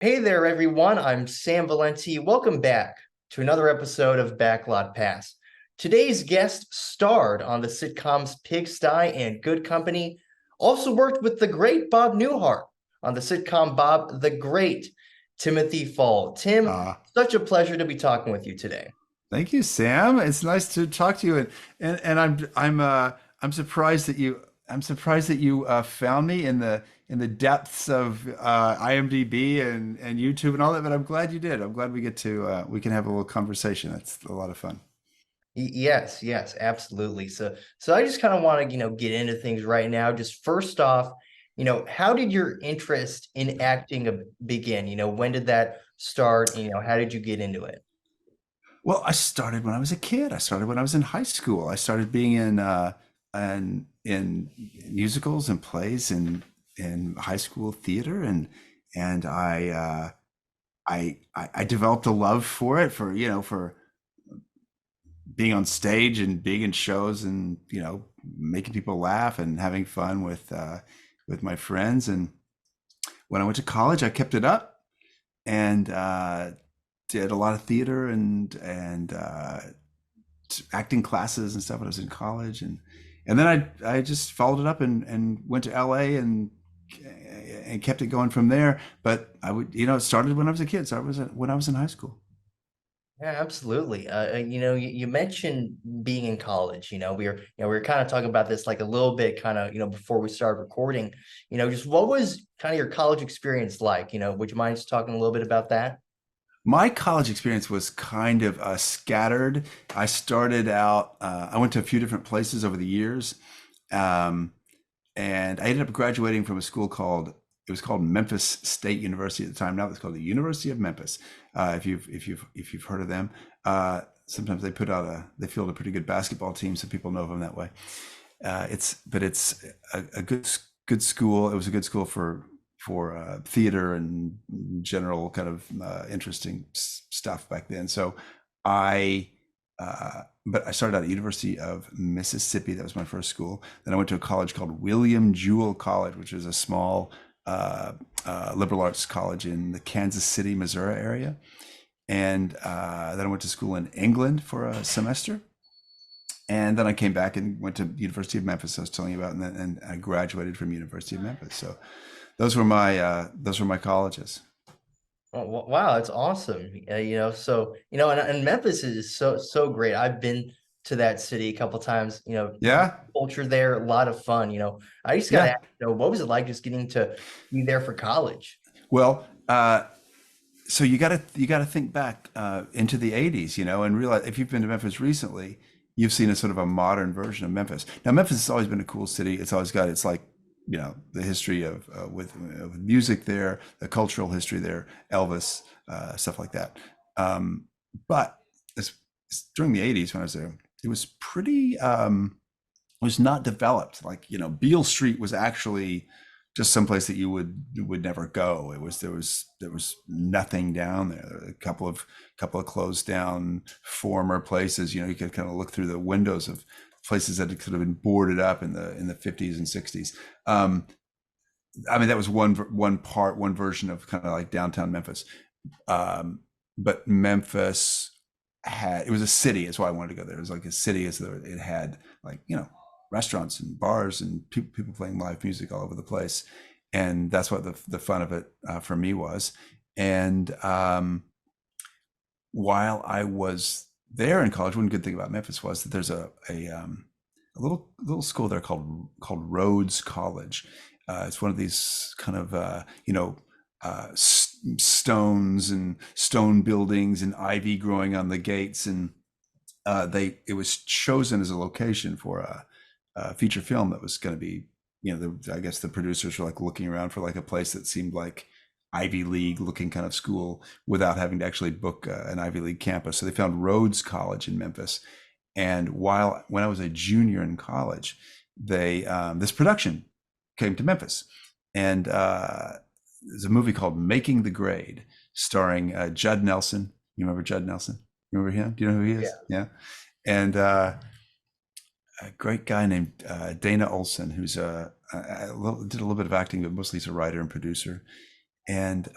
Hey there, everyone. I'm Sam Valenti. Welcome back to another episode of Backlot Pass. Today's guest starred on the sitcoms Pigsty and Good Company, also worked with the great Bob Newhart on the sitcom Bob the Great, Timothy Fall. Tim, Uh, such a pleasure to be talking with you today. Thank you, Sam. It's nice to talk to you, and I'm surprised that you found me in the depths of IMDb and YouTube and all that. But I'm glad you did. I'm glad we can have a little conversation. That's a lot of fun. Yes, yes, absolutely. So I just kind of want to, get into things right now. Just first off, how did your interest in acting begin? When did that start? How did you get into it? Well, I started when I was a kid. I started when I was in high school. I started being in musicals and plays in high school theater, and I developed a love for it, for being on stage and being in shows and making people laugh and having fun with my friends. And when I went to college, I kept it up and did a lot of theater and acting classes and stuff when I was in college. And then I just followed it up and went to LA and kept it going from there. But it started when I was a kid. So when I was in high school. Yeah, absolutely. You mentioned being in college. We were kind of talking about this like a little bit, kind of, before we started recording. Just what was kind of your college experience like? Would you mind just talking a little bit about that? My college experience was kind of scattered. I started out, I went to a few different places over the years. Um, and I ended up graduating from a school it was called Memphis State University at the time. Now it's called the University of Memphis. If you've heard of them, sometimes they field a pretty good basketball team, so people know of them that way. It's a good school. It was a good school for theater and general kind of interesting stuff back then. So I but I started out at University of Mississippi. That was my first school. Then I went to a college called William Jewell College, which is a small liberal arts college in the Kansas City, Missouri area. And then I went to school in England for a semester. And then I came back and went to University of Memphis. I was telling you about, and I graduated from University of Memphis. So those were my colleges. Oh, wow, that's awesome. And Memphis is so great. I've been to that city a couple times. Yeah, Culture there, a lot of fun. I just got to yeah. ask, what was it like just getting to be there for college? Well, so you gotta think back into the '80s, and realize if you've been to Memphis recently, you've seen a sort of a modern version of Memphis. Now, Memphis has always been a cool city. It's always got its like the history of with music there, the cultural history there, Elvis, stuff like that. But it's, during the '80s when I was there, it was pretty was not developed. Like Beale Street was actually just someplace that you would never go. There was nothing down there. A couple of closed down former places. You could kind of look through the windows of places that could have been boarded up in the 50s and 60s. I mean, that was one version of kind of like downtown Memphis. But Memphis it was a city. That's why I wanted to go there. It was like a city, it had like restaurants and bars and people playing live music all over the place, and that's what the fun of it for me was. And while I was there in college, one good thing about Memphis was that there's a little school there called Rhodes College. It's one of these kind of stones and stone buildings and ivy growing on the gates, and it was chosen as a location for a feature film that was going to be, I guess the producers were like looking around for like a place that seemed like Ivy League looking kind of school without having to actually book an Ivy League campus. So they found Rhodes College in Memphis. And when I was a junior in college, they this production came to Memphis, and there's a movie called Making the Grade, starring Judd Nelson. You remember Judd Nelson? You remember him? Do you know who he is? Yeah. Yeah. And a great guy named Dana Olson, who's did a little bit of acting, but mostly he's a writer and producer. And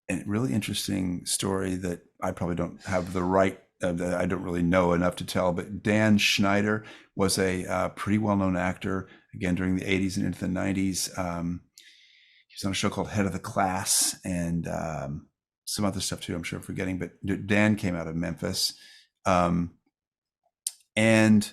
a really interesting story that I probably don't have the right, that I don't really know enough to tell. But Dan Schneider was a pretty well-known actor again during the '80s and into the '90s. He was on a show called Head of the Class and some other stuff too. I'm sure I'm forgetting, but Dan came out of Memphis, um, and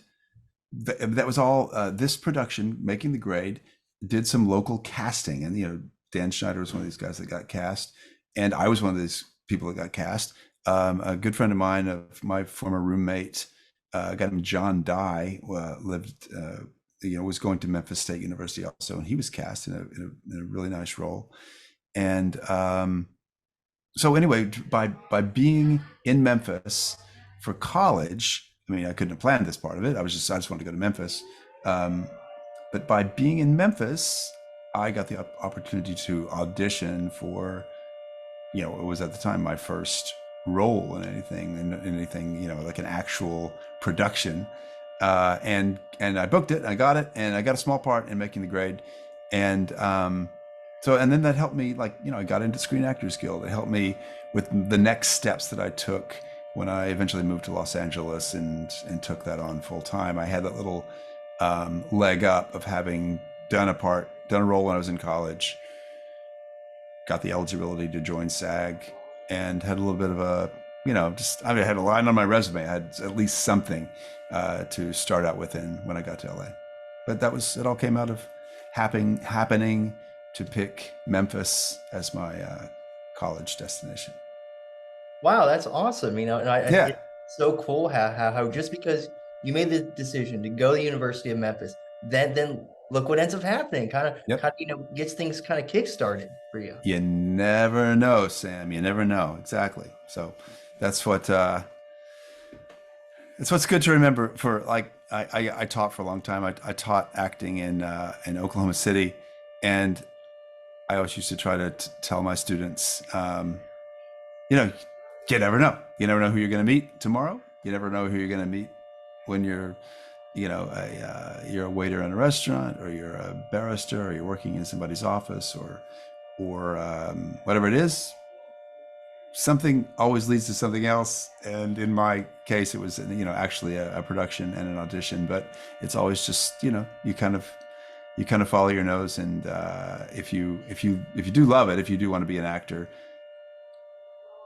that was all. This production, Making the Grade, did some local casting, and Dan Schneider was one of these guys that got cast, and I was one of these people that got cast. A good friend of mine, of my former roommate, a guy named John Dye, lived, was going to Memphis State University also, and he was cast in a really nice role. And so anyway, by being in Memphis for college, I mean, I couldn't have planned this part of it. I just wanted to go to Memphis. Um, but by being in Memphis, I got the opportunity to audition for, it was at the time my first role in anything, like an actual production. And I booked it, I got it, and I got a small part in Making the Grade. And and then that helped me, I got into Screen Actors Guild. It helped me with the next steps that I took when I eventually moved to Los Angeles and took that on full time. I had that little leg up of having done a role when I was in college, got the eligibility to join SAG, and had a little bit of I had a line on my resume. I had at least something to start out with when I got to LA. But it all came out of happening to pick Memphis as my college destination. Wow, that's awesome. Yeah. It's so cool how just because you made the decision to go to the University of Memphis, then look what ends up happening. Yep. Gets things kind of kickstarted for you. You never know, Sam. You never know. Exactly. So that's what it's what's good to remember. For I taught for a long time. I taught acting in Oklahoma City, and I always used to try to tell my students, you know, you never know. You never know who you're going to meet tomorrow. You never know who you're going to meet when you're, you're a waiter in a restaurant, or you're a barrister, or you're working in somebody's office, or whatever it is. Something always leads to something else, and in my case, it was actually a production and an audition. But it's always just you kind of follow your nose, and if you do love it, if you do want to be an actor,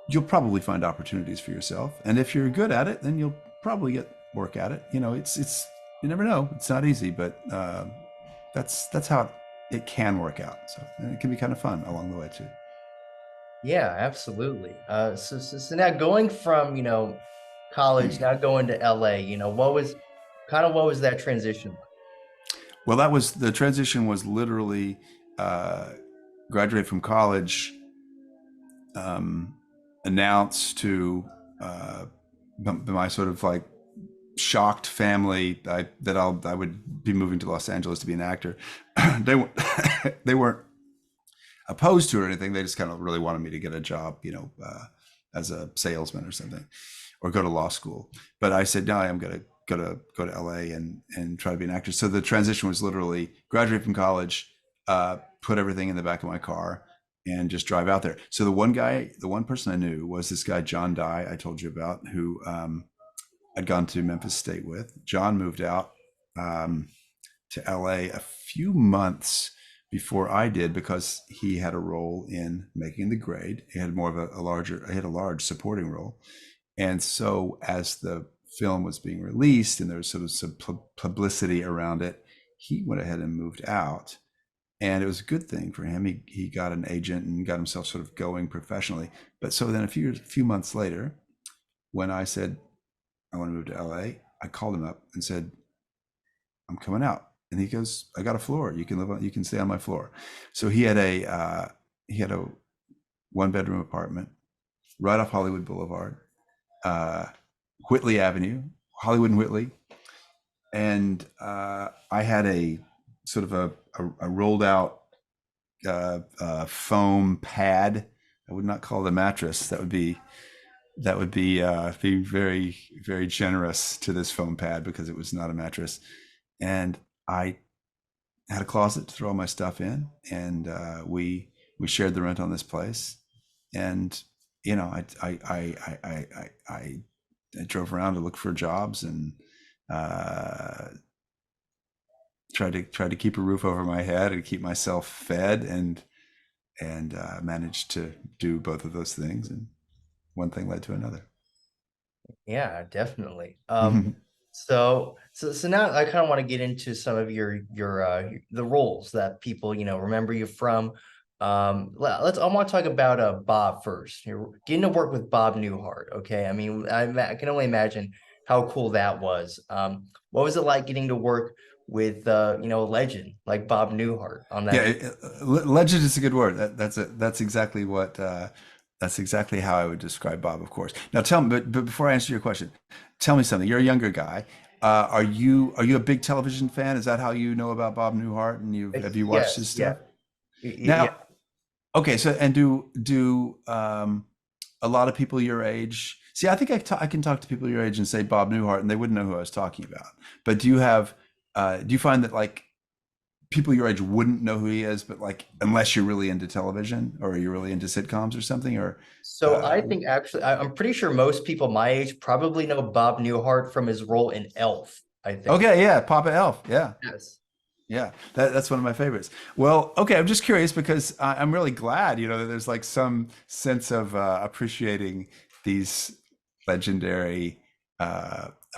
you'll probably find opportunities for yourself. And if you're good at it, then you'll probably get work at it. It's you never know. It's not easy, but that's how it can work out. So, and it can be kind of fun along the way too. Yeah, absolutely. So now going from, college, now going to LA, what was that transition like? Well, the transition was literally uh, graduate from college, um, announced to my sort of like shocked family that I would be moving to Los Angeles to be an actor. they weren't they weren't opposed to it or anything. They just kind of really wanted me to get a job, as a salesman or something, or go to law school. But I said, no, I'm gonna go to LA and try to be an actor. So the transition was literally graduate from college, put everything in the back of my car, and just drive out there. So the one person I knew was this guy John Dye I told you about, who I'd gone to Memphis State with. John moved out to LA a few months before I did, because he had a role in Making the Grade. He had more of he had a large supporting role. And so as the film was being released and there was sort of some publicity around it, he went ahead and moved out. And it was a good thing for him. He got an agent and got himself sort of going professionally. But so then a few months later, when I said, I want to move to LA, I called him up and said, I'm coming out. And he goes, I got a floor. You can stay on my floor. So he had a 1-bedroom apartment right off Hollywood Boulevard, Whitley Avenue, Hollywood and Whitley. And I had a sort of a rolled out foam pad. I would not call it a mattress. That would be being very, very generous to this foam pad, because it was not a mattress. And I had a closet to throw all my stuff in, and we shared the rent on this place. and you know, I drove around to look for jobs and uh, tried to keep a roof over my head and keep myself fed, and managed to do both of those things, and one thing led to another. Yeah, definitely. So now I kind of want to get into some of your the roles that people, remember you from. I want to talk about Bob first. You're getting to work with Bob Newhart, okay? I mean, I can only imagine how cool that was. What was it like getting to work with a legend like Bob Newhart on Yeah, that show? legend is a good word. That's exactly what that's exactly how I would describe Bob, of course. Now tell me, but before I answer your question, tell me something. You're a younger guy. Are you a big television fan? Is that how you know about Bob Newhart, and have you watched his Yes, yeah, stuff? yeah. Now, okay, so and do a lot of people your age? See, I think I can talk to people your age and say Bob Newhart, and they wouldn't know who I was talking about. But do you find that like people your age wouldn't know who he is, but like unless you're really into television or you're really into sitcoms or something, or So uh, I think actually, I'm pretty sure most people my age probably know Bob Newhart from his role in Elf, I think. okay, yeah, Papa Elf, yeah, Yes. yeah, that's one of my favorites. Well, okay, I'm just curious because I'm really glad, that there's like some sense of appreciating these legendary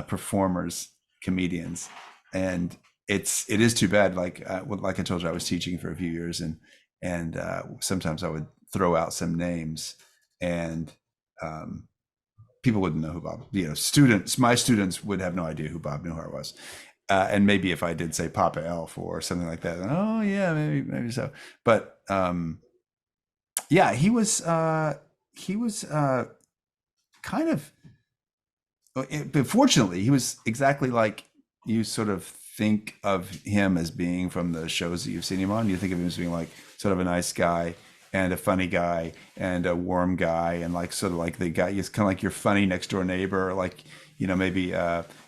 performers, comedians, and it is too bad. Like I told you, I was teaching for a few years, and sometimes I would throw out some names, and um, people wouldn't know who my students would have no idea who Bob Newhart was. And maybe if I did say Papa Elf or something like that, oh yeah, maybe so. But yeah, he was kind of. But fortunately, he was exactly like you sort of think of him as being from the shows that you've seen him on. You think of him as being like sort of a nice guy and a funny guy and a warm guy, and like sort of like the guy. He's kind of like your funny next door neighbor, or like maybe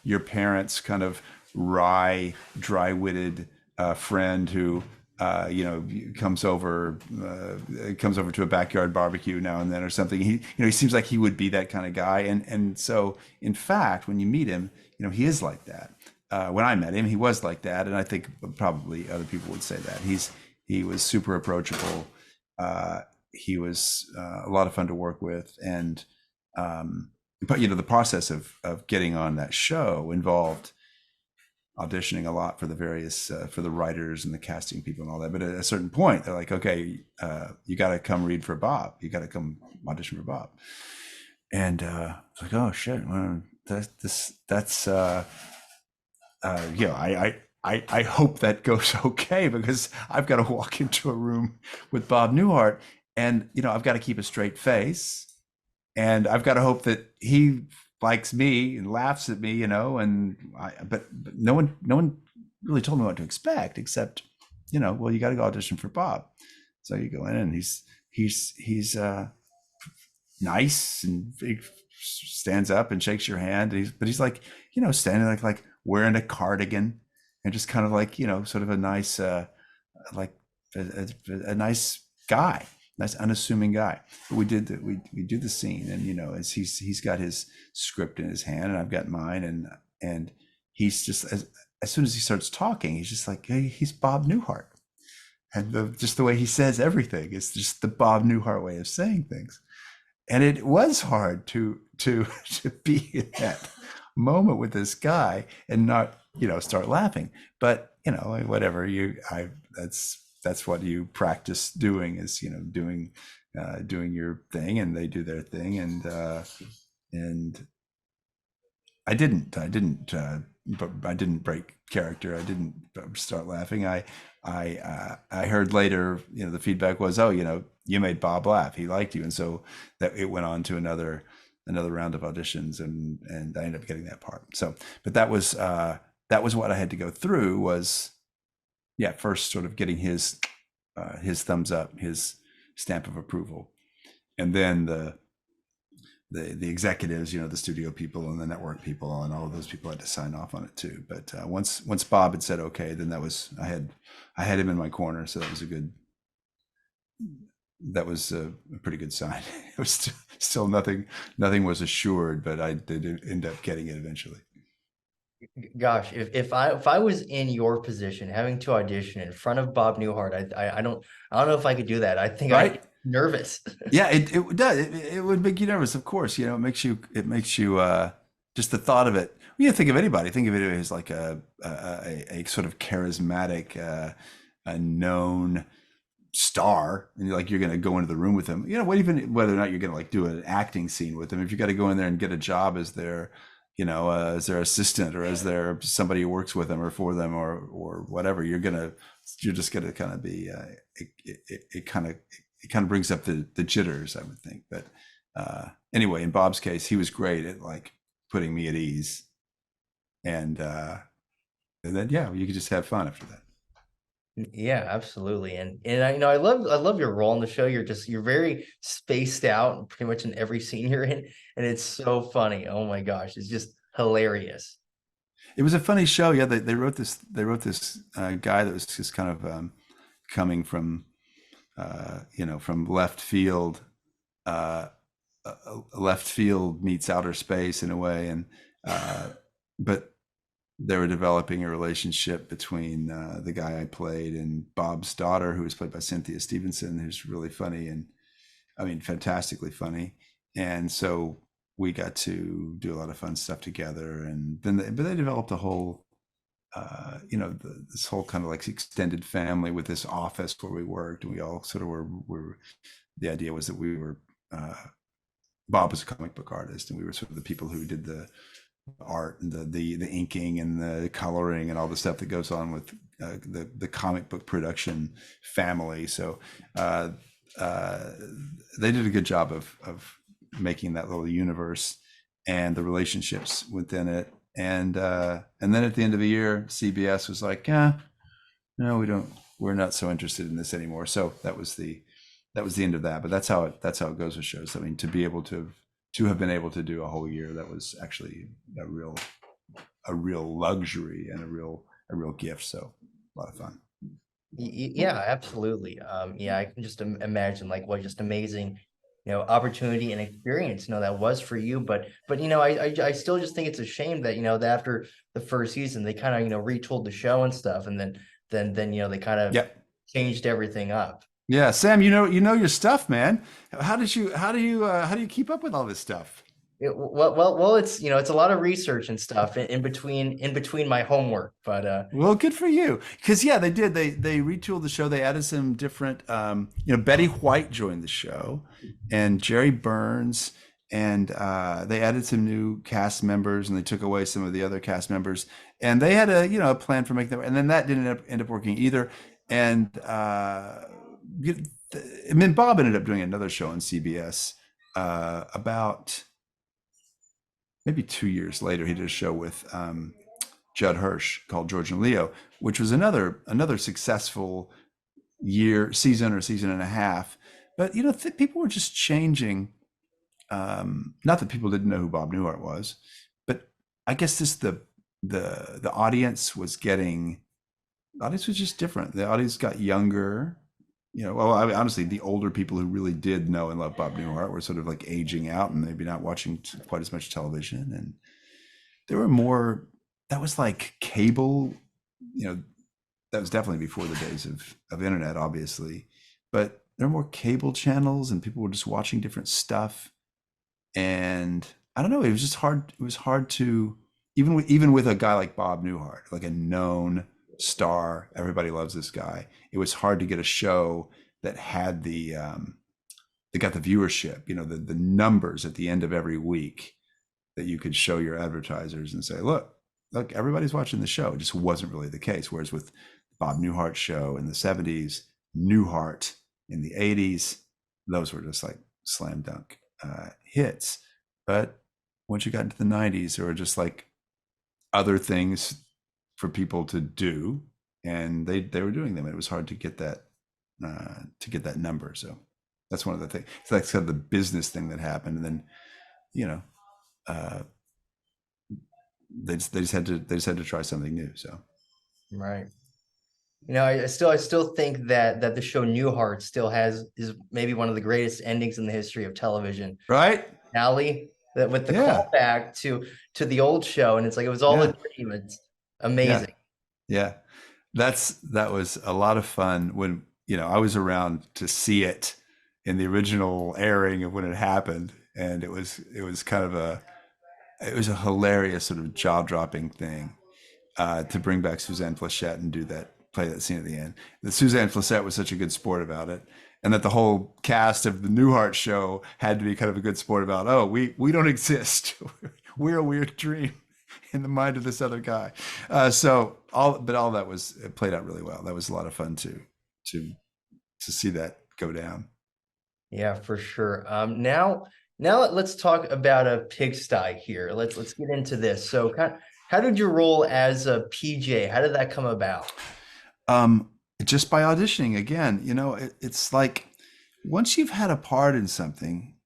your parents' kind of dry-witted friend who comes over to a backyard barbecue now and then or something. He seems like he would be that kind of guy, and so in fact, when you meet him, he is like that. When I met him, he was like that, and I think probably other people would say that he was super approachable. He was a lot of fun to work with, and but the process of getting on that show involved auditioning a lot for the various for the writers and the casting people and all that. But at a certain point, they're like, okay, you got to come read for Bob. You got to come audition for Bob. And it's like, oh shit, well, that's I hope that goes okay, because I've got to walk into a room with Bob Newhart, and I've got to keep a straight face, and I've got to hope that he likes me and laughs at me, but no one really told me what to expect, except, well, you got to go audition for Bob. So you go in, and he's nice, and he stands up and shakes your hand. But he's like, standing like wearing a cardigan, and just kind of like, sort of a nice, like a nice guy, nice unassuming guy. But we do the scene, and as he's got his script in his hand, and I've got mine, and he's just as soon as he starts talking, he's just like, hey, he's Bob Newhart, and just the way he says everything is just the Bob Newhart way of saying things. And it was hard to to be in that moment with this guy and not start laughing. But whatever, that's what you practice doing, is doing your thing, and they do their thing, and but I didn't break character. I didn't start laughing. I heard later, the feedback was, oh, you made Bob laugh. He liked you, and so that it went on to another round of auditions, and I ended up getting that part. So, but that was what I had to go through. Was, yeah, first sort of getting his thumbs up, his stamp of approval, and then the executives, the studio people and the network people and all of those people had to sign off on it too. But once Bob had said okay, then I had him in my corner, so that was a good that was a pretty good sign. It was still nothing was assured, but I did end up getting it eventually. Gosh, if I was in your position, having to audition in front of Bob Newhart, I don't know if I could do that. I think I'd Right? get nervous. Yeah, it does. It would make you nervous, of course. It makes you just the thought of it. When you think of anybody, think of it as like a sort of charismatic, a known star, and you're going to go into the room with them. What even whether or not you're going to like do an acting scene with them. If you got to go in there and get a job as their, as their assistant or as their somebody who works with them or for them or whatever, you're just gonna kind of be it kind of brings up the jitters, I would think. But anyway, in Bob's case, he was great at like putting me at ease, and then yeah, you could just have fun after that. Yeah, absolutely. And I love your role in the show. You're very spaced out pretty much in every scene you're in, and it's so funny. Oh my gosh, it's just hilarious. It was a funny show. Yeah, they wrote this guy that was just kind of coming from from left field. Uh, Left field meets outer space in a way, and but they were developing a relationship between the guy I played and Bob's daughter, who was played by Cynthia Stevenson, who's really funny and I mean fantastically funny. And so we got to do a lot of fun stuff together, and but they developed a whole this whole kind of like extended family with this office where we worked, and we all sort of were the idea was that we were Bob was a comic book artist, and we were sort of the people who did the art and the inking and the coloring and all the stuff that goes on with the comic book production family. So uh, uh, they did a good job of making that little universe and the relationships within it. And then at the end of the year, CBS was like, yeah, no, we're not so interested in this anymore. So that was the end of that. But that's how it goes with shows. I mean, to have been able to do a whole year, that was actually a real luxury and a real gift. So a lot of fun. Yeah, absolutely. Yeah, I can just imagine like what just amazing, opportunity and experience, that was for you. But I still just think it's a shame that that after the first season they kind of retooled the show and stuff, and then they kind of Yeah. changed everything up. Yeah, Sam, you know your stuff, man. How do you keep up with all this stuff? Well, it's a lot of research and stuff in between my homework, but Well, good for you. Because yeah, they did. They retooled the show. They added some different. Betty White joined the show, and Jerry Burns, and they added some new cast members, and they took away some of the other cast members, and they had a plan for making them. And then that didn't end up working either. And I mean, Bob ended up doing another show on CBS about maybe 2 years later. He did a show with Judd Hirsch called George and Leo, which was another successful season or season and a half. But people were just changing. Not that people didn't know who Bob Newhart was, but I guess the audience was getting. The audience was just different. The audience got younger. Well, I mean, honestly, the older people who really did know and love Bob Newhart were sort of like aging out and maybe not watching quite as much television. And there were more, that was like cable, you know, that was definitely before the days of internet, obviously. But there were more cable channels and people were just watching different stuff. And I don't know, it was just hard. It was hard to, even with a guy like Bob Newhart, like a known star, everybody loves this guy. It was hard to get a show that had that got the viewership, the numbers at the end of every week that you could show your advertisers and say, look, everybody's watching the show. It just wasn't really the case. Whereas with Bob Newhart show in the 70s, Newhart in the 80s, those were just like slam dunk hits. But once you got into the 90s, there were just like other things for people to do, and they were doing them. And it was hard to get that number. So that's one of the things. It's like kind of the business thing that happened, and then you know uh, they just had to try something new. So right. I still think that the show Newhart still is maybe one of the greatest endings in the history of television. Right? Finale that with the Yeah. callback to the old show, and it's like it was all a Yeah. dream. It's Yeah. amazing. Yeah. That was a lot of fun when, I was around to see it in the original airing of when it happened. And it was kind of it was a hilarious sort of jaw-dropping thing, to bring back Suzanne Flechette and play that scene at the end. That Suzanne Flechette was such a good sport about it, and that the whole cast of the Newhart show had to be kind of a good sport about. Oh, we don't exist. We're a weird dream in the mind of this other guy. All that was, it played out really well. That was a lot of fun to to see that go down. Yeah, for sure. Now let's talk about a pigsty here. Let's get into this. So, how did you roll as a PJ? How did that come about? Um, just by auditioning again, it's like once you've had a part in something,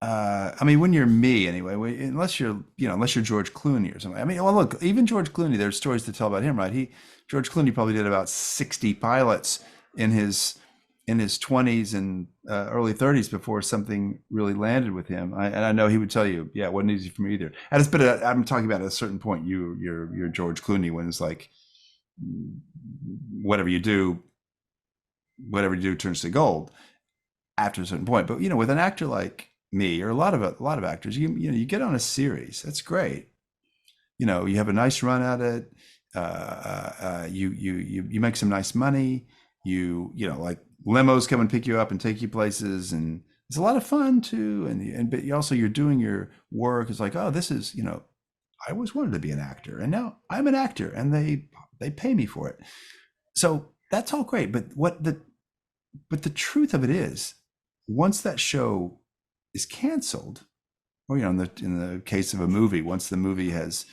I mean, when you're me anyway, unless you're George Clooney or something. I mean, well, look, even George Clooney, there's stories to tell about him, right? George Clooney probably did about 60 pilots in his 20s and early 30s before something really landed with him. And I know he would tell you, yeah, it wasn't easy for me either. I'm talking about at a certain point, you're George Clooney, when it's like whatever you do, turns to gold after a certain point. But with an actor like me, or a lot of actors, you get on a series. That's great. You have a nice run at it. You make some nice money. Like limos come and pick you up and take you places, and it's a lot of fun too. But you're doing your work. It's like, oh, this is, I always wanted to be an actor, and now I'm an actor, and they pay me for it. So that's all great. But the truth of it is, once that show is canceled, or in the case of a movie, once the movie has,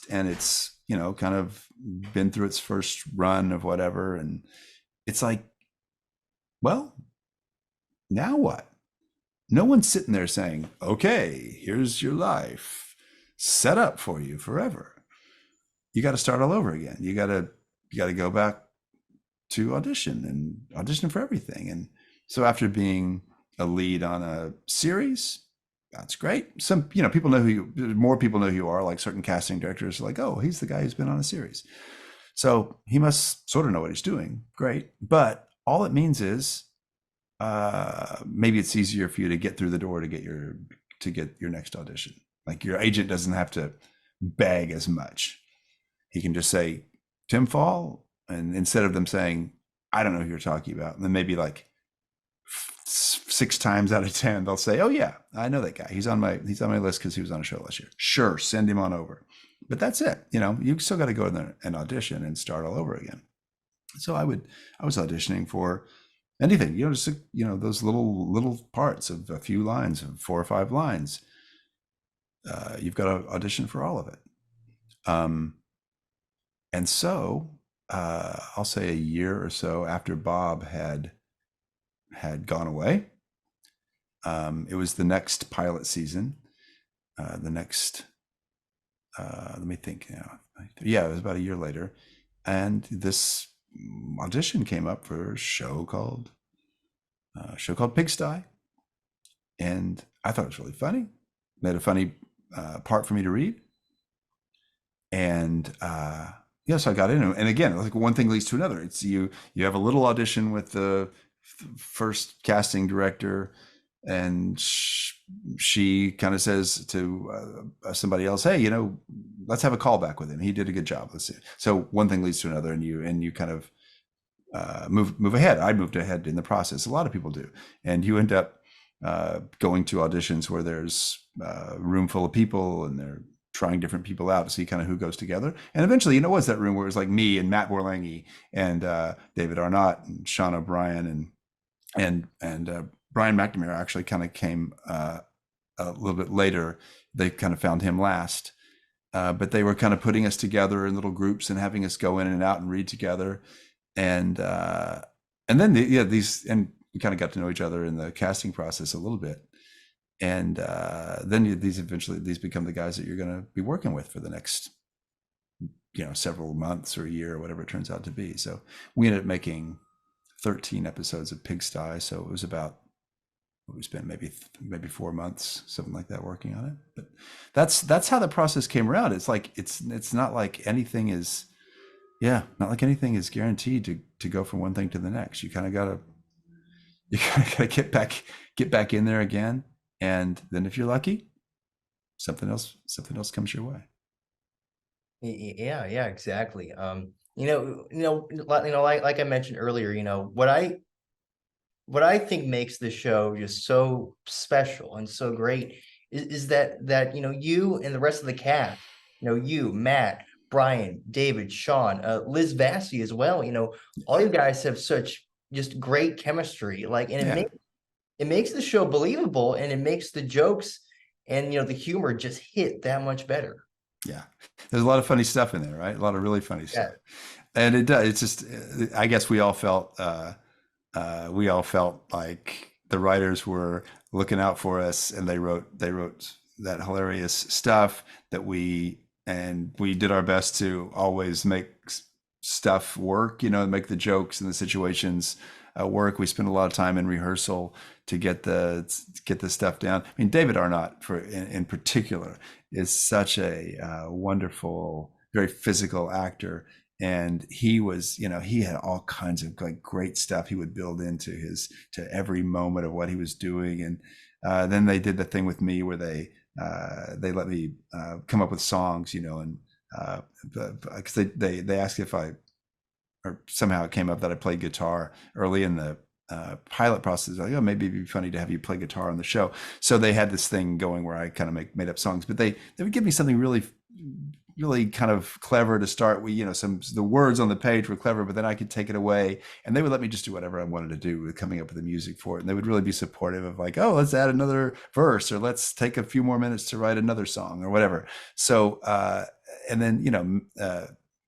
and it's kind of been through its first run of whatever, and it's like, well, now what? No one's sitting there saying, okay, here's your life set up for you forever. You got to start all over again. You got to go back to audition for everything. And so after being a lead on a series, that's great. Some, people know more people know who you are, like certain casting directors are like, oh, he's the guy who's been on a series. So he must sort of know what he's doing. Great. But all it means is, maybe it's easier for you to get through the door to get your next audition. Like your agent doesn't have to beg as much. He can just say, Tim Fall. And instead of them saying, I don't know who you're talking about, and then maybe like 6 times out of 10, they'll say, oh yeah, I know that guy. He's on my list because he was on a show last year. Sure, send him on over. But that's it. You still got to go in there and audition and start all over again. So I was auditioning for anything, just those little parts of a few lines, of 4 or 5 lines. You've got to audition for all of it. And so I'll say a year or so after Bob had gone away, it was the next pilot season. Let me think now. Yeah, it was about a year later, and this audition came up for a show called Pigsty, and I thought it was really funny. They had a funny part for me to read, and so I got in. And again, like one thing leads to another. It's you have a little audition with the first casting director, and she kind of says to somebody else, hey, let's have a callback with him. He did a good job. Let's see. So one thing leads to another, and you kind of move ahead. I moved ahead in the process. A lot of people do. And you end up going to auditions where there's a room full of people, and they're trying different people out to see kind of who goes together. And eventually, it was that room where it was like me and Matt Borlangi and David Arnott and Sean O'Brien and Brian McNamara actually kind of came a little bit later. They kind of found him last. But they were kind of putting us together in little groups and having us go in and out and read together. And then and we kind of got to know each other in the casting process a little bit. And then these become the guys that you're going to be working with for the next several months or a year or whatever it turns out to be. So we ended up making 13 episodes of Pigsty. So it was about we spent maybe 4 months, something like that, working on it. But that's how the process came around. It's like it's not like anything is not like anything is guaranteed to go from one thing to the next. You kind of gotta get back in there again, and then if you're lucky, something else comes your way. Yeah, yeah, exactly. Like I mentioned earlier, what I think makes the show just so special and so great is that you and the rest of the cast, you, Matt, Brian, David, Sean, Liz Vassy as well. All you guys have such just great chemistry. Like, and Yeah, it makes the show believable, and it makes the jokes and the humor just hit that much better. yeah. There's a lot of funny stuff in there, right? A lot of really funny Yeah. stuff, and it does. It's just, I guess we all felt like the writers were looking out for us, and they wrote that hilarious stuff we did our best to always make stuff work, make the jokes and the situations work. We spent a lot of time in rehearsal to get the stuff down. I mean, David Arnott, in particular, is such a wonderful, very physical actor, and he had all kinds of like great stuff he would build to every moment of what he was doing. And then they did the thing with me where they let me come up with songs, and because they asked if I, or somehow it came up that I played guitar early in the pilot process. Like, oh, maybe it'd be funny to have you play guitar on the show. So they had this thing going where I kind of made up songs, but they would give me something really, really kind of clever to start with. The words on the page were clever, but then I could take it away, and they would let me just do whatever I wanted to do with coming up with the music for it. And they would really be supportive of like, oh, let's add another verse, or let's take a few more minutes to write another song or whatever. So, and then,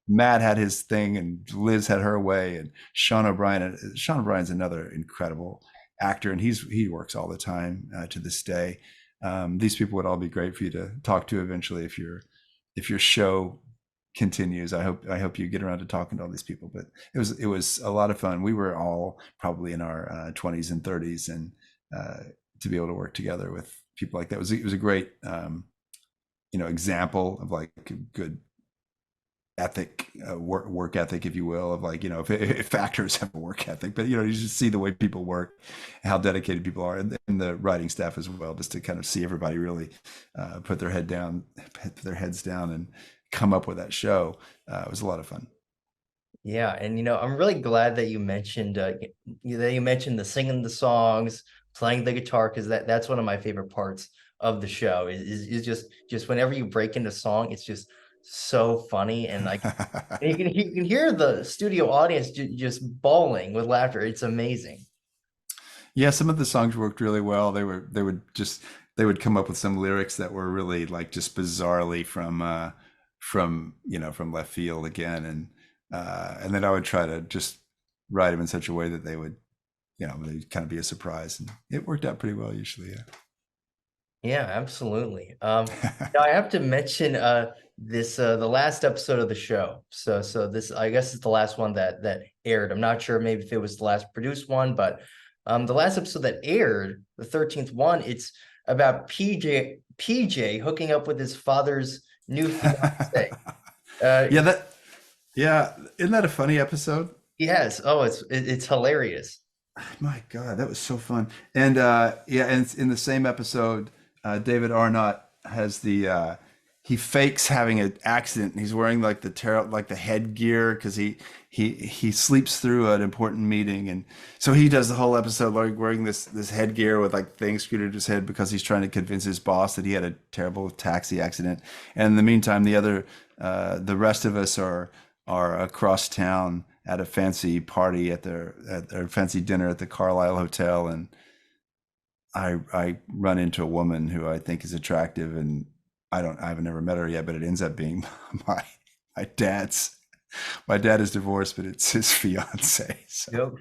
Matt had his thing, and Liz had her way, and Sean O'Brien's another incredible actor, and he works all the time to this day. These people would all be great for you to talk to eventually if your show continues. I hope you get around to talking to all these people. But it was a lot of fun. We were all probably in our 20s and 30s, and to be able to work together with people like that was a great example of like good ethic, work ethic, if you will, of like, if actors have a work ethic, but you just see the way people work, how dedicated people are, and the writing staff as well, just to kind of see everybody really put their heads down and come up with that show. It was a lot of fun. Yeah, and I'm really glad that you mentioned the singing the songs, playing the guitar, because that's one of my favorite parts of the show is just whenever you break into song, it's just so funny. And like, and you can hear the studio audience just bawling with laughter. It's amazing. Yeah, some of the songs worked really well. They would come up with some lyrics that were really like just bizarrely from left field again, and then I would try to just write them in such a way that they'd kind of be a surprise, and it worked out pretty well usually. Yeah, absolutely. Yeah. Now I have to mention this the last episode of the show. So this, I guess, is the last one that aired. I'm not sure maybe if it was the last produced one, but the last episode that aired, the 13th one, it's about PJ hooking up with his father's new fiance. Yeah, isn't that a funny episode? Yes. Oh, it's hilarious. My God, that was so fun. And and in the same episode, David Arnott has he fakes having an accident, and he's wearing like the headgear because he sleeps through an important meeting, and so he does the whole episode like wearing this headgear with like things screwed into his head because he's trying to convince his boss that he had a terrible taxi accident. And in the meantime, the rest of us are across town at a fancy party at their fancy dinner at the Carlisle Hotel, and I run into a woman who I think is attractive, and I've never met her yet, but it ends up being my my dad's my dad is divorced, but it's his fiance. So Yep.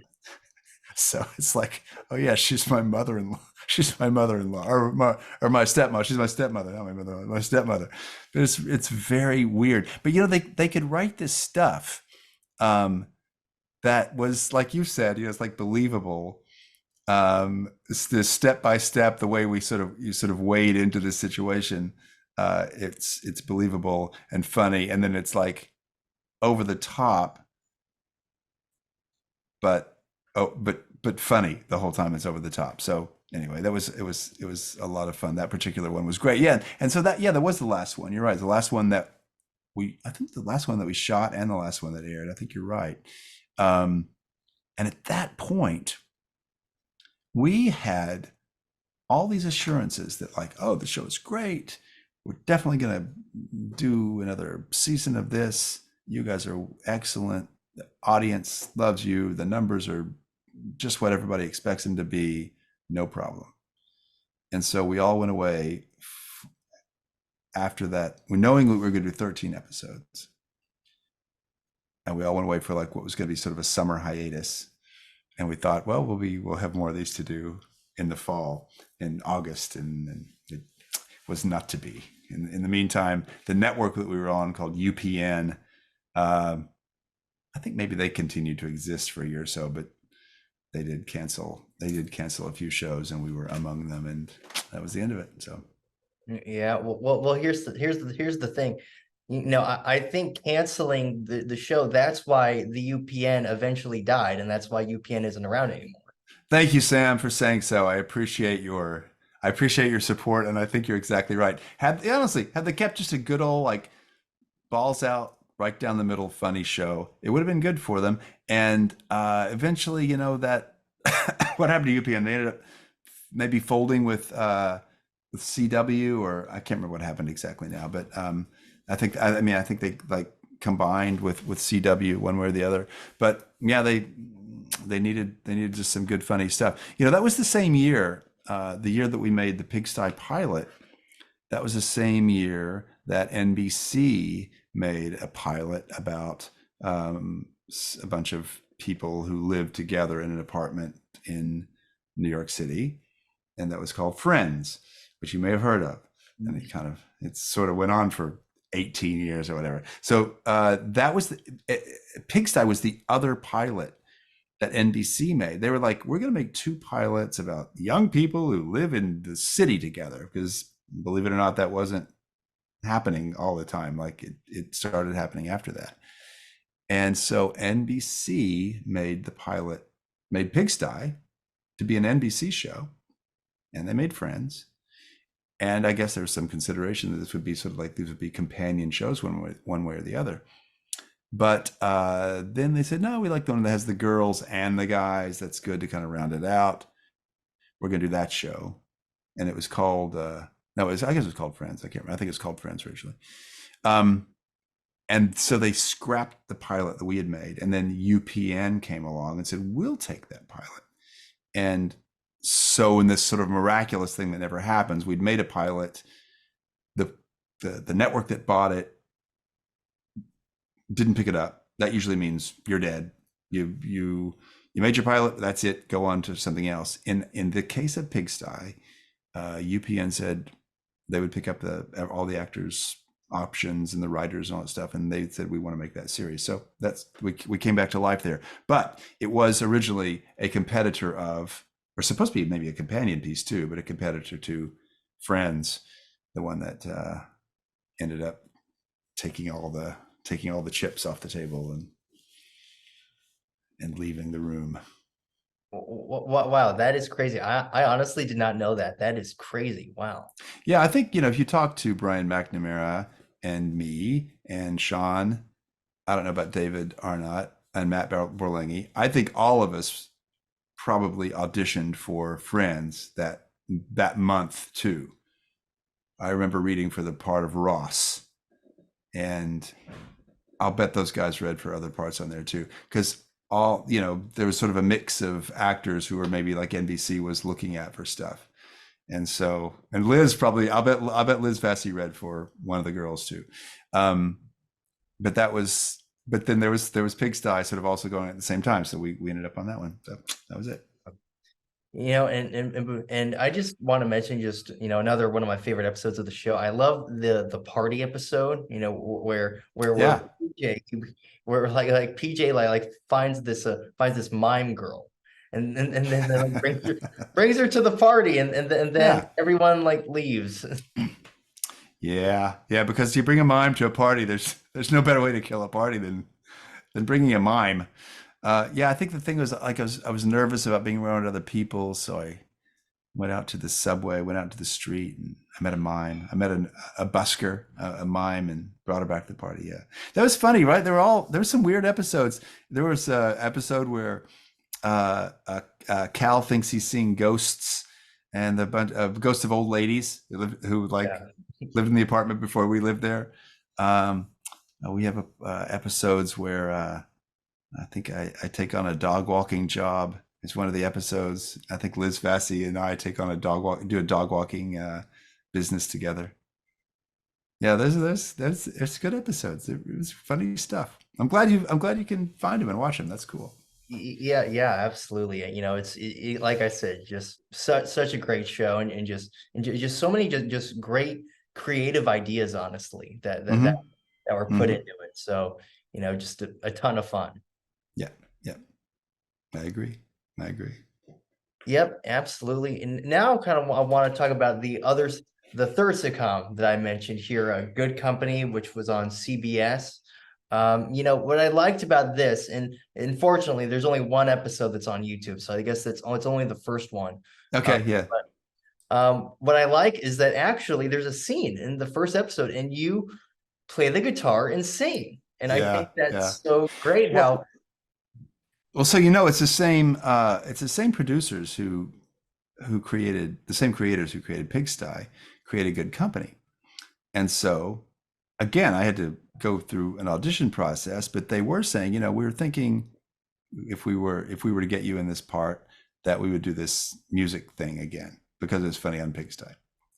so it's like, oh yeah, she's my mother-in-law. she's my mother-in-law or my stepmother. She's my stepmother, not my mother, my stepmother. But it's very weird. But they could write this stuff um, that was like you said, it's like believable. It's this step by step, the way you sort of wade into this situation. It's believable and funny, and then it's like over the top, but but funny the whole time. It's over the top. So anyway, it was a lot of fun. That particular one was great. Yeah, and so that was the last one. You're right. The last one that I think the last one that we shot and the last one that aired. I think you're right. Um, and at that point, we had all these assurances that like, oh, the show is great. We're definitely going to do another season of this. You guys are excellent. The audience loves you. The numbers are just what everybody expects them to be. No problem. And so we all went away after that, knowing we were going to do 13 episodes. And we all went away for like what was going to be sort of a summer hiatus. And we thought, well, we'll have more of these to do in the fall, in August, and it was not to be. In the meantime, the network that we were on called UPN, I think maybe they continued to exist for a year or so, but they did cancel. They did cancel a few shows, and we were among them, and that was the end of it. So, Yeah. Well. Here's the thing. I think canceling the show. That's why the UPN eventually died, and that's why UPN isn't around anymore. thank you, Sam, for saying so. I appreciate your support, and I think you're exactly right. Had they kept just a good old like balls out, right down the middle, funny show, it would have been good for them. And eventually, that what happened to UPN? They ended up maybe folding with CW, or I can't remember what happened exactly now. But I think they like combined with CW one way or the other. But yeah, they needed just some good funny stuff. That was the same year, the year that we made the Pigsty pilot. That was the same year that NBC made a pilot about a bunch of people who lived together in an apartment in New York City, and that was called Friends, which you may have heard of. And it sort of went on for 18 years or whatever. So that was Pigsty was the other pilot that NBC made. They were like, we're going to make two pilots about young people who live in the city together, because believe it or not, that wasn't happening all the time. Like it started happening after that. And so NBC made Pigsty to be an NBC show, and they made Friends. And I guess there was some consideration that this would be sort of like these would be companion shows one way or the other. But then they said, no, we like the one that has the girls and the guys. That's good to kind of round it out. We're going to do that show. And it was called, I guess it was called Friends. I can't remember. I think it was called Friends originally. And so they scrapped the pilot that we had made. And then UPN came along and said, we'll take that pilot. And so in this sort of miraculous thing that never happens, we'd made a pilot. The network that bought it didn't pick it up. That usually means you're dead. You made your pilot. That's it. Go on to something else. In the case of Pigsty, UPN said they would pick up all the actors' options and the writers and all that stuff, and they said we want to make that series. So we came back to life there. But it was originally a competitor of, or supposed to be maybe a companion piece too, but a competitor to Friends, the one that ended up taking all the chips off the table and leaving the room. Wow, that is crazy. I honestly did not know that. That is crazy. Wow. Yeah, I think, if you talk to Brian McNamara and me and Sean, I don't know about David Arnott and Matt Borlenghi, I think all of us probably auditioned for Friends that month too. I remember reading for the part of Ross, and I'll bet those guys read for other parts on there too, because there was sort of a mix of actors who were maybe like NBC was looking at for stuff. And so, and Liz probably, I'll bet Liz Vassy read for one of the girls too. But then there was Pigsty sort of also going at the same time. So we ended up on that one. So that was it. And I just want to mention just another one of my favorite episodes of the show. I love the party episode. Where Yeah. PJ where like PJ like finds this mime girl, and then like brings her to the party, and then Yeah. everyone like leaves. Yeah. Yeah. Because you bring a mime to a party, there's no better way to kill a party than bringing a mime. Yeah, I think the thing was like I was nervous about being around other people, so I went out to the subway, went out to the street, and I met a mime. I met a busker, a mime, and brought her back to the party. Yeah, that was funny, right? There were some weird episodes. There was a episode where Cal thinks he's seeing ghosts, and the bunch of ghosts of old ladies who like Yeah. lived in the apartment before we lived there. Um, we have episodes where I think I take on a dog walking job. It's one of the episodes. I think Liz Vassy and I take on do a dog walking business together. Yeah, there's good episodes. It was funny stuff. I'm glad you can find them and watch them. That's cool. Yeah, yeah, absolutely. Like I said, just such a great show, and just so many just great creative ideas, honestly, Hmm. that were put Hmm. into it. So, just a ton of fun. Yeah, yeah, I agree. I agree. Yep, absolutely. And now kind of I want to talk about the third sitcom that I mentioned here, Good Company, which was on CBS. What I liked about this, and unfortunately, there's only one episode that's on YouTube, so I guess it's only the first one. Um, Okay, yeah, what I like is that actually there's a scene in the first episode, and you play the guitar and sing, and I yeah, think yeah. that's so great. Well, How well, so it's the same producers who created the same creators who created Pigsty, created Good Company. And so, again, I had to go through an audition process, but they were saying, we were thinking if we were to get you in this part, that we would do this music thing again because it was funny on Pigsty.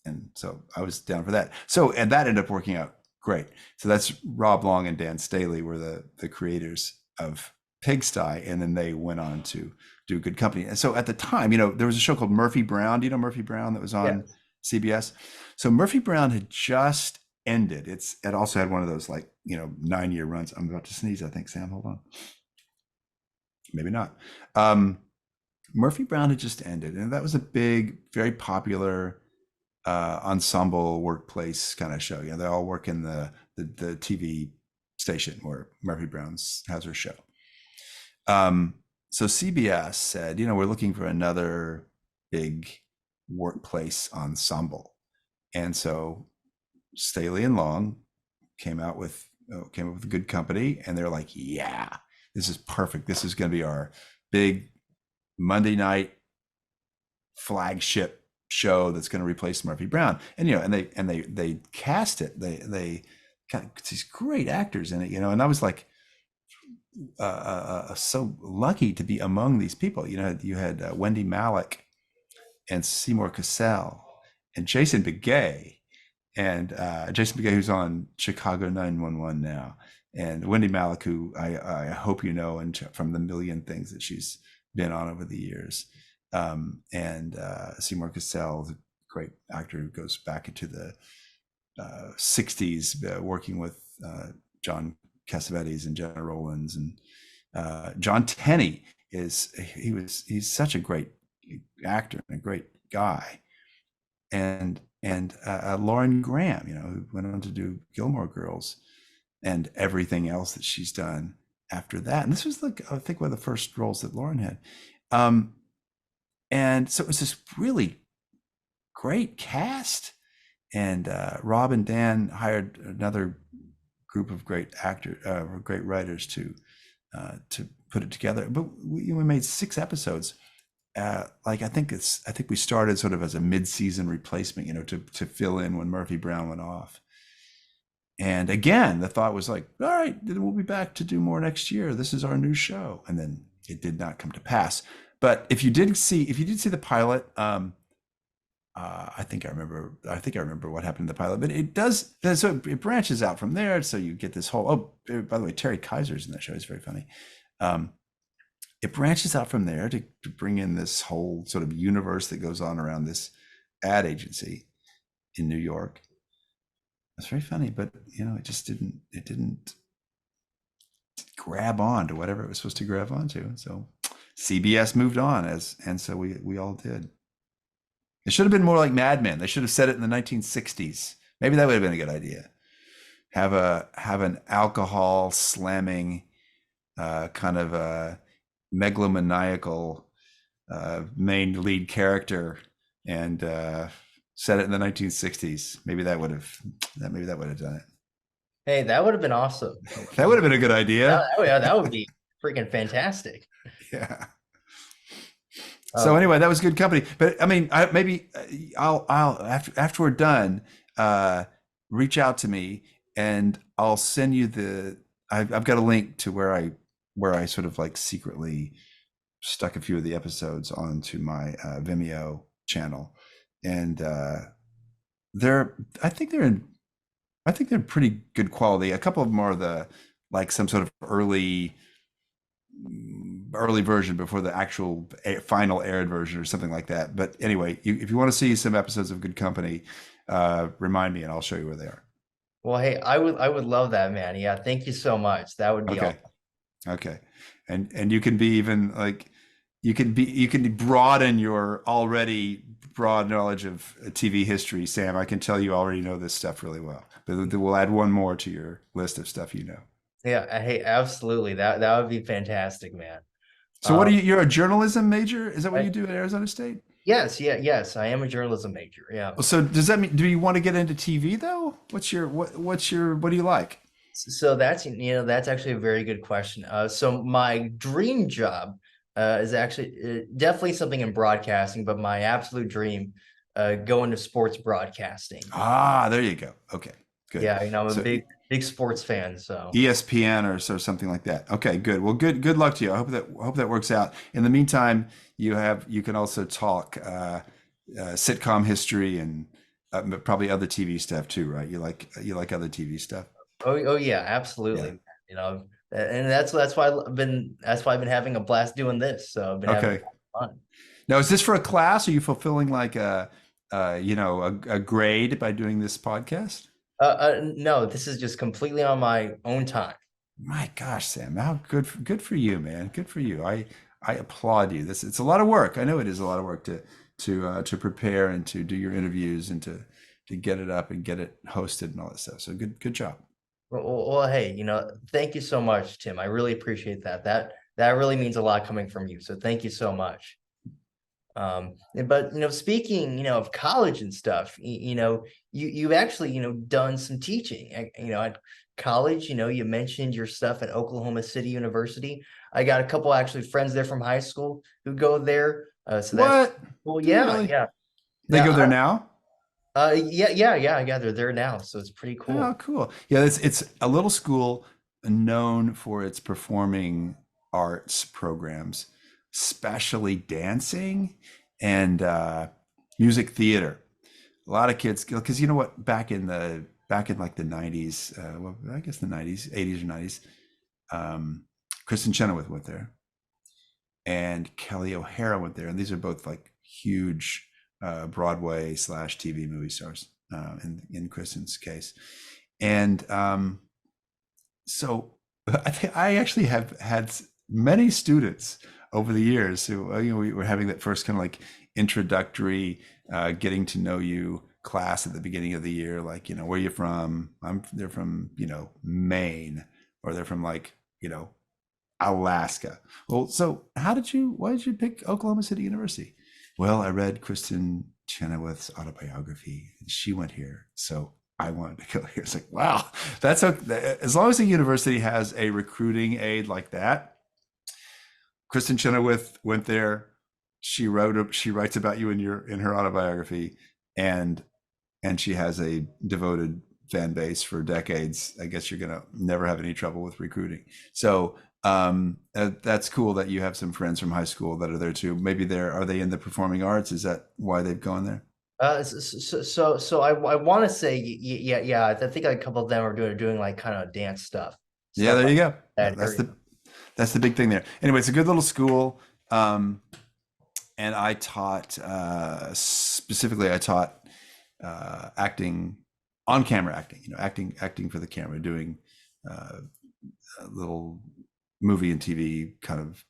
And so I was down for that. So, and that ended up working out great. So that's Rob Long and Dan Staley were the creators of Pigsty, and then they went on to do Good Company. And so at the time, there was a show called Murphy Brown. Do you know Murphy Brown that was on yes, CBS? So Murphy Brown had just ended. It also had one of those like 9-year runs. I'm about to sneeze. I think Sam. Hold on. Maybe not. Um, Murphy Brown had just ended, and that was a big, very popular ensemble workplace kind of show. They all work in the TV station where Murphy Brown's has her show. So CBS said, we're looking for another big workplace ensemble, and so Staley and Long came up with a Good Company, and they're like, yeah, this is perfect. This is going to be our big Monday night flagship show that's going to replace Murphy Brown. And they cast it. They got these great actors in it. And I was like so lucky to be among these people. You had Wendy Malick and Seymour Cassell and Jason Begay, and Jason Begay, who's on Chicago 911 now, and Wendy Malick, who I hope you know, and from the million things that she's been on over the years, and Seymour Cassell, the great actor who goes back into the 60s, working with John Cassavetes and Jenna Rollins, and John Tenney he's such a great actor and a great guy, and Lauren Graham, who went on to do Gilmore Girls and everything else that she's done after that. And this was I think one of the first roles that Lauren had. And so it was this really great cast. And Rob and Dan hired another group of great great writers to put it together. But we made 6 episodes. I think we started sort of as a mid-season replacement, to fill in when Murphy Brown went off. And again, the thought was like, all right, then we'll be back to do more next year. This is our new show. And then it did not come to pass. But if you did see the pilot, I think I remember what happened in the pilot. But it does, so it branches out from there. So you get this whole. Oh, by the way, Terry Kaiser's in that show. It's very funny. it branches out from there to bring in this whole sort of universe that goes on around this ad agency in New York. It's very funny, but it just didn't grab on to whatever it was supposed to grab onto. And so CBS moved on and so we all did. It should have been more like Mad Men. They should have said it in the 1960s. Maybe that would have been a good idea. Have an alcohol slamming kind of a megalomaniacal main lead character and set it in the 1960s. Maybe that would have done it. Hey, that would have been awesome. That would have been a good idea. That would be freaking fantastic. Yeah. So anyway, that was good company. But I mean, I'll after we're done, reach out to me and I'll send you I've got a link to where I sort of like secretly stuck a few of the episodes onto my Vimeo channel, and I think they're in pretty good quality. A couple of them are some sort of early version before the actual final aired version or something like that. But anyway, if you want to see some episodes of Good Company, remind me and I'll show you where they are. Well, hey, I would love that, man. Yeah, thank you so much. That would be okay. awesome. Okay. And you can be even like you can broaden your already broad knowledge of TV history, Sam. I can tell you already know this stuff really well. But we'll add one more to your list of stuff you know. Yeah, hey, absolutely. That would be fantastic, man. So what are you're a journalism major? Is that what you do at Arizona State? Yes, yes, I am a journalism major. Yeah. So does that mean, do you want to get into TV though? What do you like? So that's actually a very good question. So my dream job is actually definitely something in broadcasting, but my absolute dream going to sports broadcasting. Ah, there you go. Okay, good. Yeah, I'm a big sports fan. So ESPN or something like that. Okay, good. Well, good luck to you. I hope that works out. In the meantime, you can also talk sitcom history and probably other TV stuff too, right? You like other TV stuff. Oh yeah, absolutely. Yeah. And that's why I've been having a blast doing this. So I've been having fun. Now, is this for a class? Are you fulfilling like a grade by doing this podcast? No, this is just completely on my own time. My gosh, Sam, how good for you, man. Good for you. I applaud you. It's a lot of work. I know it is a lot of work to prepare and to do your interviews and to get it up and get it hosted and all that stuff. So good job. Well, hey, thank you so much, Tim. I really appreciate that. That really means a lot coming from you. So thank you so much. But speaking, of college and stuff, you've actually, done some teaching, at college. You mentioned your stuff at Oklahoma City University. I got a couple actually friends there from high school who go there. So that's well, yeah, really? Yeah. They go there now? Yeah. They're there now, so it's pretty cool. Oh, cool. Yeah, it's a little school known for its performing arts programs, especially dancing and music theater. A lot of kids, because you know what, back in like the 90s, well, I guess the 90s, 80s or 90s, Kristen Chenoweth went there, and Kelly O'Hara went there, and these are both like huge Broadway / TV movie stars in Kristen's case. And so I actually have had many students over the years who, we were having that first kind of like introductory getting to know you class at the beginning of the year, like, where are you from? They're from, Maine, or they're from like, Alaska. Well, so why did you pick Oklahoma City University? Well, I read Kristen Chenoweth's autobiography and she went here, so I wanted to go here. It's like, wow, that's okay. As long as the university has a recruiting aid like that. Kristen Chenoweth went there. She writes about you in her autobiography, and she has a devoted fan base for decades. I guess you're gonna never have any trouble with recruiting. So that's cool that you have some friends from high school that are there too. Maybe are they in the performing arts? Is that why they've gone there? So I want to say yeah. I think a couple of them are doing like kind of dance stuff. Yeah, there you go. That's the big thing there. Anyway, it's a good little school. And I taught specifically. I taught acting, on camera acting. Acting for the camera, doing a little movie and TV kind of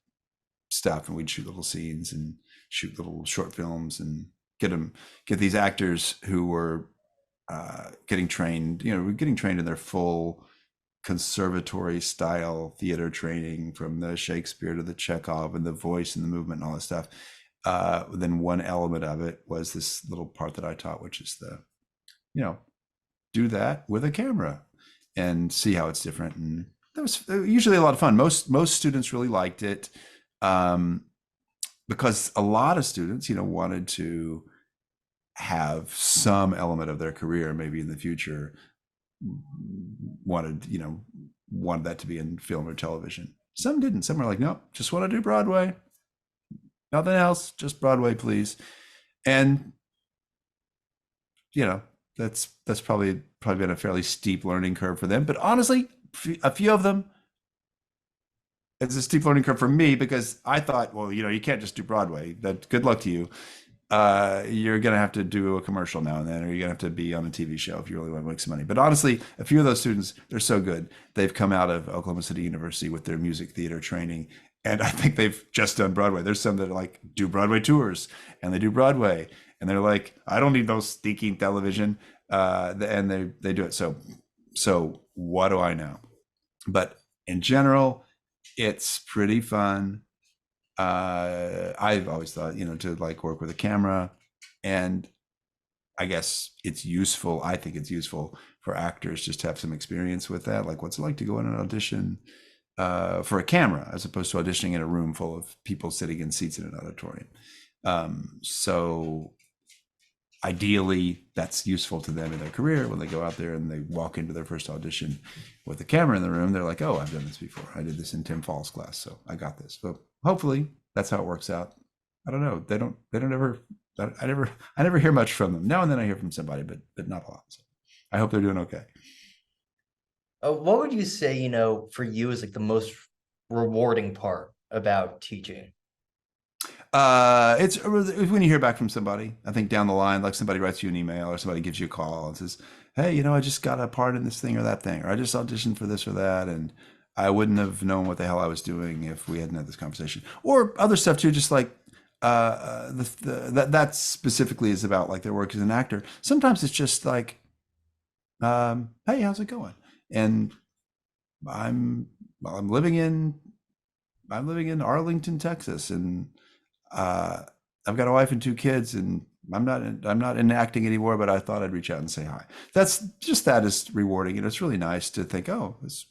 stuff, and we'd shoot little scenes and shoot little short films and get these actors who were getting trained. We're getting trained in their full conservatory style theater training, from the Shakespeare to the Chekhov and the voice and the movement and all that stuff. Then one element of it was this little part that I taught, which is do that with a camera and see how it's different. And that was usually a lot of fun. Most students really liked it, because a lot of students, wanted to have some element of their career, maybe in the future, wanted that to be in film or television. Some didn't. Some were like, nope, just want to do Broadway, nothing else, just Broadway, please. And that's probably been a fairly steep learning curve for them. But honestly, a few of them, it's a steep learning curve for me, because I thought, well, you can't just do Broadway. That good luck to you. You're going to have to do a commercial now and then, or you're going to have to be on a TV show if you really want to make some money. But honestly, a few of those students, they're so good. They've come out of Oklahoma City University with their music theater training, and I think they've just done Broadway. There's some that are like, do Broadway tours, and they do Broadway, and they're like, I don't need no stinking television, and they do it. So what do I know? But in general, it's pretty fun. I've always thought, to like work with a camera, and I guess it's useful. I think it's useful for actors just to have some experience with that. Like, what's it like to go in an audition for a camera, as opposed to auditioning in a room full of people sitting in seats in an auditorium. So ideally, that's useful to them in their career. When they go out there and they walk into their first audition with a camera in the room, they're like, oh, I've done this before. I did this in Tim Fall's class, so I got this. So hopefully that's how it works out. I don't know. They don't ever, I never hear much from them. Now and then I hear from somebody, but not a lot. So I hope they're doing okay. What would you say, for you is like the most rewarding part about teaching? It's when you hear back from somebody. I think down the line, like somebody writes you an email or somebody gives you a call and says, hey, I just got a part in this thing or that thing, or I just auditioned for this or that, and I wouldn't have known what the hell I was doing if we hadn't had this conversation. Or other stuff too, just like that specifically is about like their work as an actor. Sometimes it's just like, hey, how's it going? And I'm living in Arlington, Texas, and I've got a wife and 2 kids, and I'm not in acting anymore, but I thought I'd reach out and say hi. That is rewarding. It's really nice to think, oh, this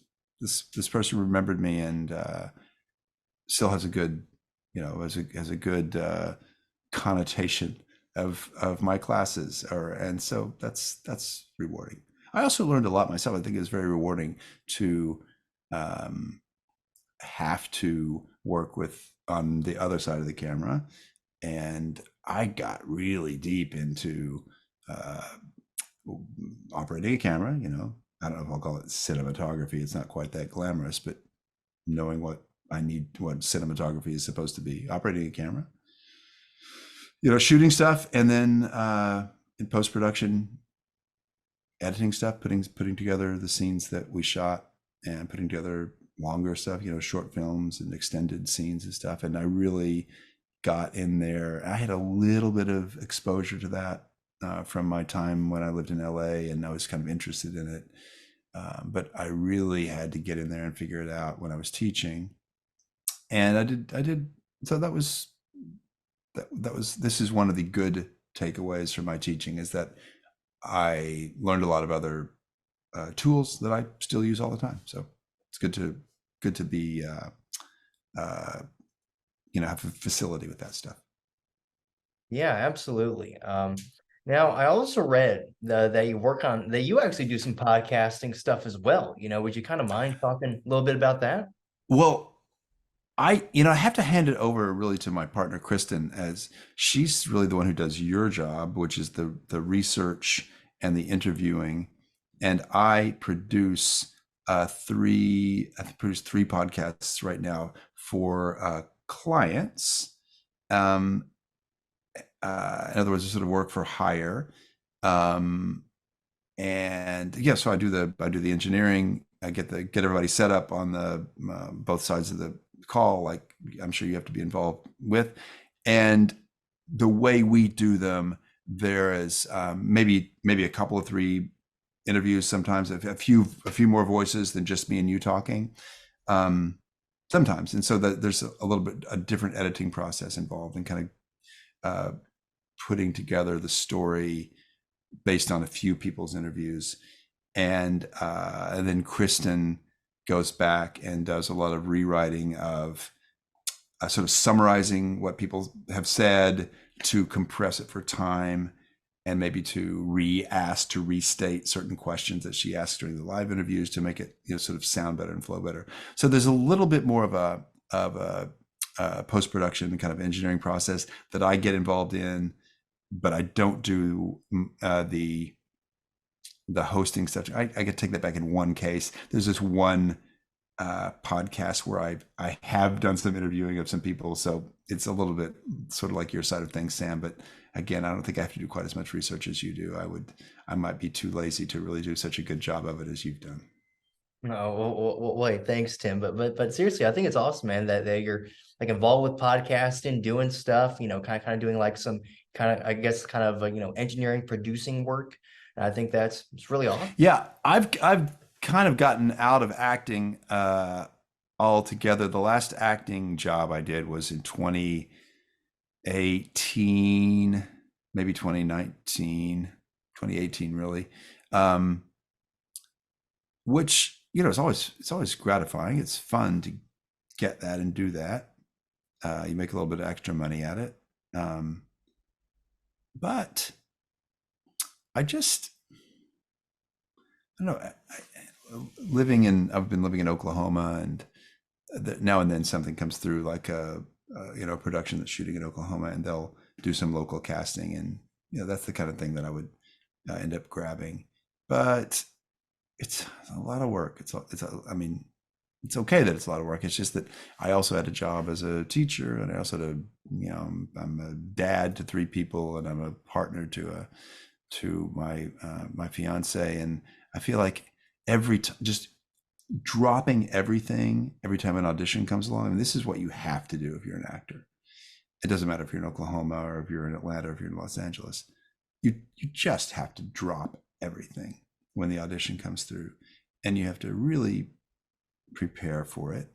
person remembered me, and still has a good, has a good connotation of my classes, and so that's rewarding. I also learned a lot myself. I think it's very rewarding to have to work with on the other side of the camera, and I got really deep into operating a camera. I don't know if I'll call it cinematography. It's not quite that glamorous, but knowing what cinematography is supposed to be, operating a camera, shooting stuff, and then in post-production, editing stuff, putting together the scenes that we shot, and putting together longer stuff, short films and extended scenes and stuff. And I really got in there. I had a little bit of exposure to that from my time when I lived in LA, and I was kind of interested in it. But I really had to get in there and figure it out when I was teaching. And I did. So this is one of the good takeaways from my teaching, is that I learned a lot of other tools that I still use all the time. So it's good to be have a facility with that stuff. Yeah, absolutely. Now I also read that you actually do some podcasting stuff as well. Would you kind of mind talking a little bit about that? Well, I have to hand it over really to my partner Kristen, as she's really the one who does your job, which is the research and the interviewing, and I produce I produce three podcasts right now for clients. Um, in other words, sort of work for hire. Um, and yeah, so I do the engineering. I get everybody set up on the both sides of the call, like I'm sure you have to be involved with. And the way we do them, there is maybe a couple of three interviews, sometimes a few more voices than just me and you talking. Um, Sometimes, and so that there's a little bit a different editing process involved in kind of putting together the story based on a few people's interviews. And then Kristen goes back and does a lot of rewriting of sort of summarizing what people have said to compress it for time, and maybe to re-ask to restate certain questions that she asked during the live interviews to make it, you know, sort of sound better and flow better. So there's a little bit more of a post-production kind of engineering process that I get involved in, but I don't do the hosting stuff. I could take that back in one case. There's this one podcast where I have done some interviewing of some people, so it's a little bit sort of like your side of things, Sam. But again, I don't think I have to do quite as much research as you do. I might be too lazy to really do such a good job of it as you've done. No, wait, thanks, Tim. But seriously, I think it's awesome, man, that you're like involved with podcasting, doing stuff, kind of doing like some kind of, I guess, kind of engineering, producing work. And I think it's really awesome. Yeah, I've kind of gotten out of acting altogether. The last acting job I did was in 2018, maybe 2019, 2018, really. Which, you know, it's always gratifying. It's fun to get that and do that. You make a little bit of extra money at it. But I just, I don't know. I've been living in Oklahoma, and now and then something comes through, like a production that's shooting in Oklahoma, and they'll do some local casting, and that's the kind of thing that I would end up grabbing. But it's a lot of work. I mean, it's okay that it's a lot of work. It's just that I also had a job as a teacher, and I also had I'm a dad to three people, and I'm a partner to my fiance, and I feel like every time just dropping everything every time an audition comes along. I mean, this is what you have to do if you're an actor. It doesn't matter if you're in Oklahoma or if you're in Atlanta or if you're in Los Angeles. You just have to drop everything when the audition comes through, and you have to really prepare for it.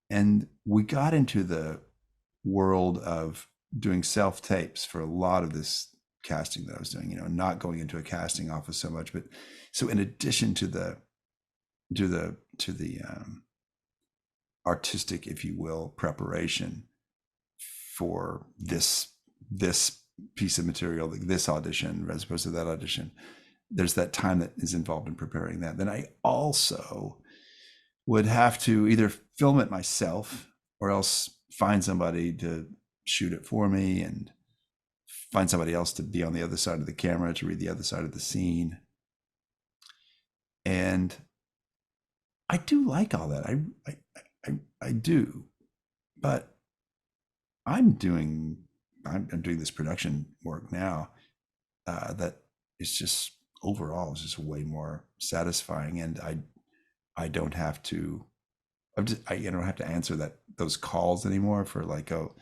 And we got into the world of doing self tapes for a lot of this casting that I was doing, not going into a casting office so much. But so in addition to the artistic, if you will, preparation for this piece of material, like this audition as opposed to that audition, there's that time that is involved in preparing that. Then I also would have to either film it myself or else find somebody to shoot it for me, and find somebody else to be on the other side of the camera to read the other side of the scene. And I do like all that. I do, but I'm doing this production work now that is just overall is just way more satisfying, and I don't have to I don't have to answer those calls anymore for like, oh,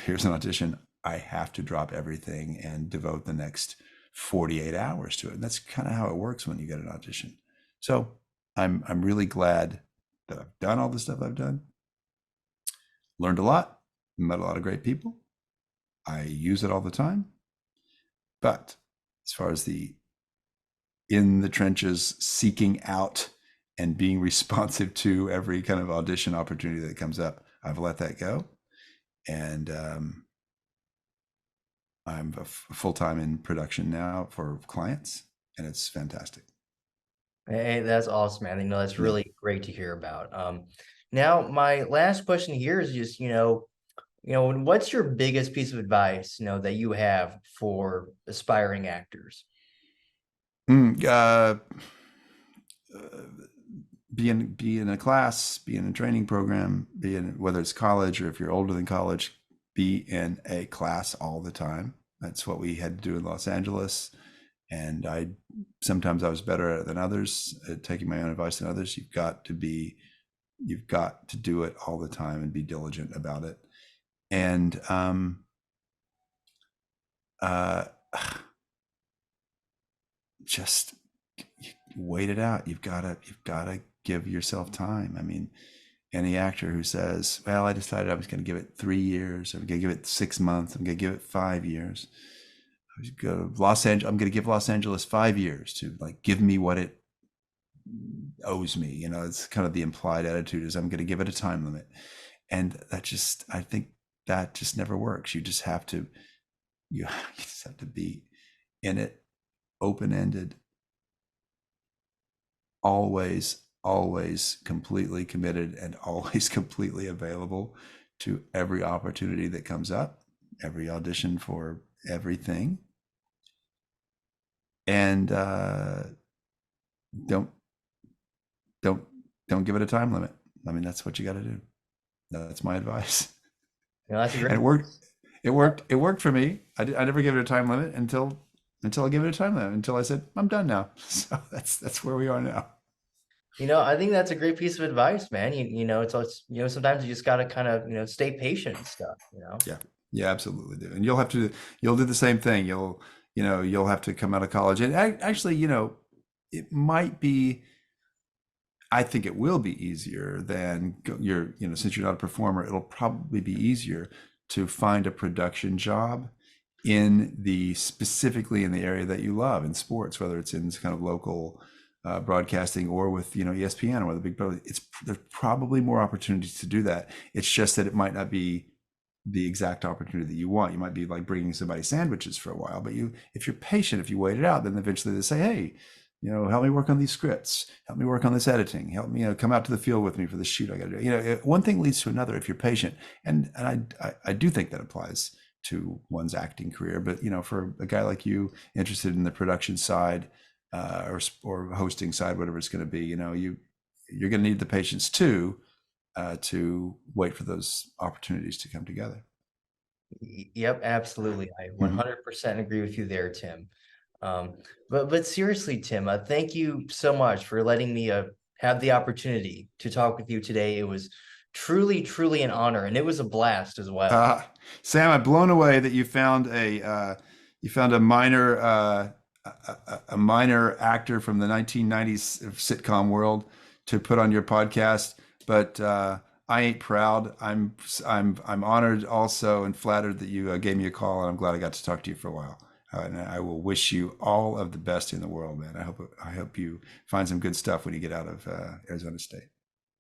here's an audition. I have to drop everything and devote the next 48 hours to it. And that's kind of how it works when you get an audition. So I'm really glad that I've done all the stuff I've done. Learned a lot, met a lot of great people. I use it all the time. But as far as the in the trenches, seeking out and being responsive to every kind of audition opportunity that comes up, I've let that go. And I'm full-time in production now for clients, and it's fantastic. Hey, that's awesome, man. That's Yeah. really great to hear about. Now my last question here is just, what's your biggest piece of advice, that you have for aspiring actors? Mm, be in a class, be in a training program, be in, whether it's college or if you're older than college, be in a class all the time. That's what we had to do in Los Angeles. And sometimes I was better at it than others, at taking my own advice than others. You've got to do it all the time and be diligent about it. And uh, just wait it out. You've got to give yourself time. I mean, any actor who says, well, I decided I was going to give it 3 years, I'm going to give it 6 months, I'm going to give it 5 years. I'm going to give Los Angeles 5 years to like give me what it owes me. You know, it's kind of the implied attitude is I'm going to give it a time limit. And I think that just never works. You just have to be in it, open-ended, always completely committed and always completely available to every opportunity that comes up, every audition for everything. And don't give it a time limit. I mean, that's what you got to do. That's my advice. That's a great. And it worked for me. I never gave it a time limit until I gave it a time limit, until I said I'm done now. So that's where we are now. I think that's a great piece of advice, man. It's sometimes you just got to kind of, stay patient and stuff, Yeah, absolutely do. And you'll do the same thing. You'll have to come out of college. And actually, it might be, I think it will be easier than since you're not a performer, it'll probably be easier to find a production job specifically in the area that you love in sports, whether it's in kind of local broadcasting or with ESPN or the big brother. There's probably more opportunities to do that. It's just that it might not be the exact opportunity that you want. You might be like bringing somebody sandwiches for a while, but if you're patient, if you wait it out, then eventually they say, hey, help me work on these scripts, help me work on this editing, help me, come out to the field with me for the shoot I got to do. One thing leads to another if you're patient, and I do think that applies to one's acting career. But for a guy like you, interested in the production side or hosting side, whatever it's going to be, you're going to need the patience too, to wait for those opportunities to come together. Yep, absolutely. I 100% agree with you there, Tim. But seriously, Tim, thank you so much for letting me have the opportunity to talk with you today. It was truly an honor, and it was a blast as well. Sam, I'm blown away that you found a minor a minor actor from the 1990s sitcom world to put on your podcast. But I ain't proud. I'm honored also and flattered that you gave me a call, and I'm glad I got to talk to you for a while. And I will wish you all of the best in the world, man. I hope you find some good stuff when you get out of Arizona State.